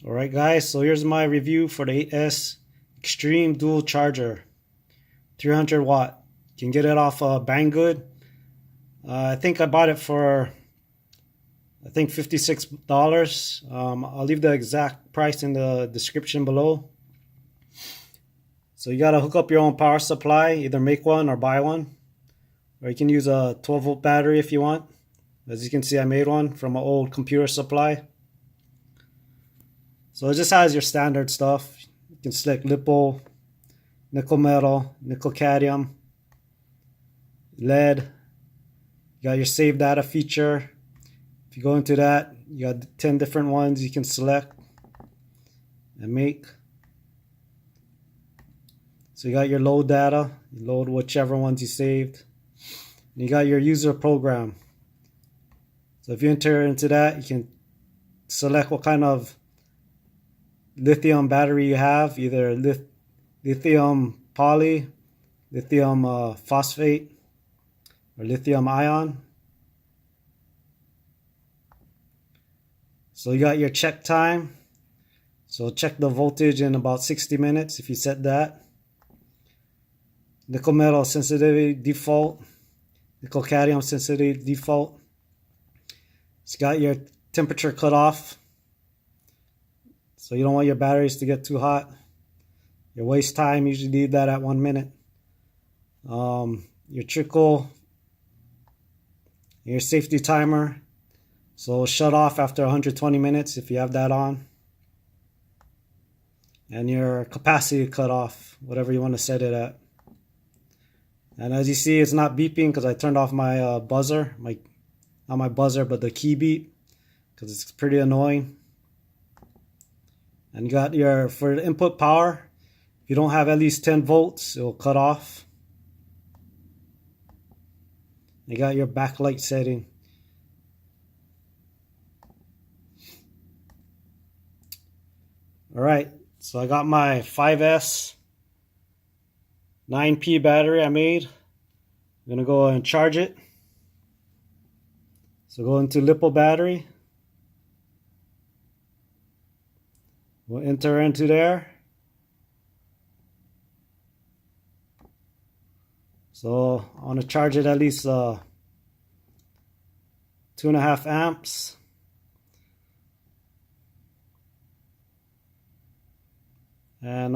Alright guys, so here's my review for the 8S Extreme Dual Charger, 300 watt. You can get it off Banggood. I think I bought it for $56. I'll leave the exact price in the description below. So you gotta hook up your own power supply, either make one or buy one. Or you can use a 12 volt battery if you want. As you can see, I made one from an old computer supply. So it just has your standard stuff. You can select LiPo, nickel metal, nickel cadmium, lead. You got your save data feature. If you go into that, you got 10 different ones you can select and make. So you got your load data. You load whichever ones you saved. And you got your user program. So if you enter into that, you can select what kind of lithium battery you have, either lithium poly, lithium phosphate, or lithium ion. So you got your check time. So check the voltage in about 60 minutes if you set that. Nickel metal sensitivity default, nickel cadmium sensitivity default. It's got your temperature cutoff. So you don't want your batteries to get too hot. Your waste time, usually leave that at 1 minute. Your trickle, your safety timer. So shut off after 120 minutes if you have that on. And your capacity cutoff, whatever you want to set it at. And as you see, it's not beeping because I turned off my buzzer. Not my buzzer, but the key beep, because it's pretty annoying. And you got your, for the input power, if you don't have at least 10 volts, it will cut off. You got your backlight setting. Alright, so I got my 5S 9P battery I made. I'm going to go and charge it. So go into LiPo battery. We'll enter into there. So I want to charge it at least 2.5 amps. And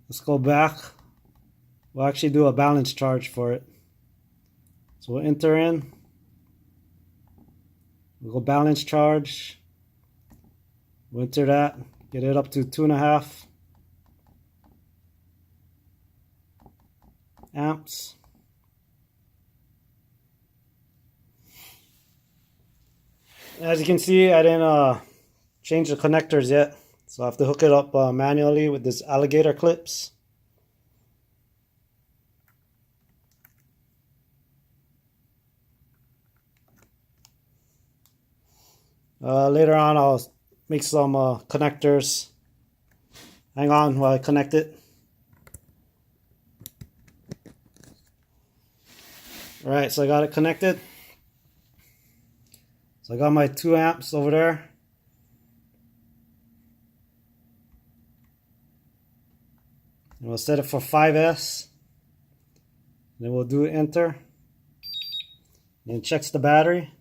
let's go back. We'll actually do a balance charge for it. So we'll enter in. We'll go balance charge. We'll enter that. Get it up to 2.5 amps. As you can see, I didn't change the connectors yet. So I have to hook it up manually with this alligator clips. Later on I'll make some connectors. Hang on while I connect it. Alright, so I got it connected. So I got my 2 amps over there. And we'll set it for 5S. Then we'll do enter. And it checks the battery.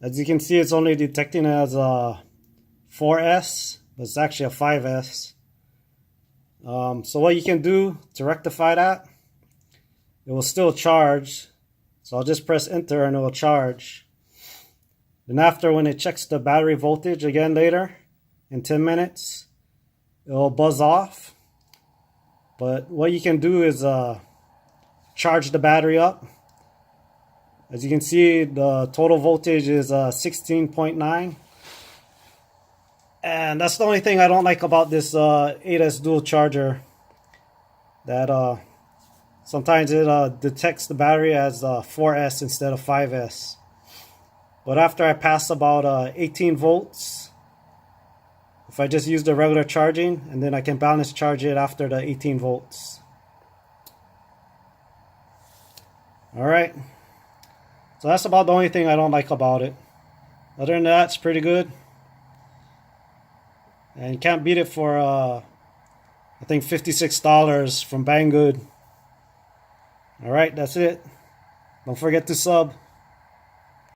As you can see, it's only detecting as a 4S, but it's actually a 5S. So what you can do to rectify that, it will still charge. So I'll just press enter and it will charge. Then after, when it checks the battery voltage again later, in 10 minutes, it will buzz off. But what you can do is charge the battery up. As you can see, the total voltage is 16.9. And that's the only thing I don't like about this 8S dual charger. That sometimes it detects the battery as 4S instead of 5S. But after I pass about 18 volts, if I just use the regular charging, and then I can balance charge it after the 18 volts. Alright. So that's about the only thing I don't like about it. Other than that, it's pretty good. And you can't beat it for, I think, $56 from Banggood. Alright, that's it. Don't forget to sub.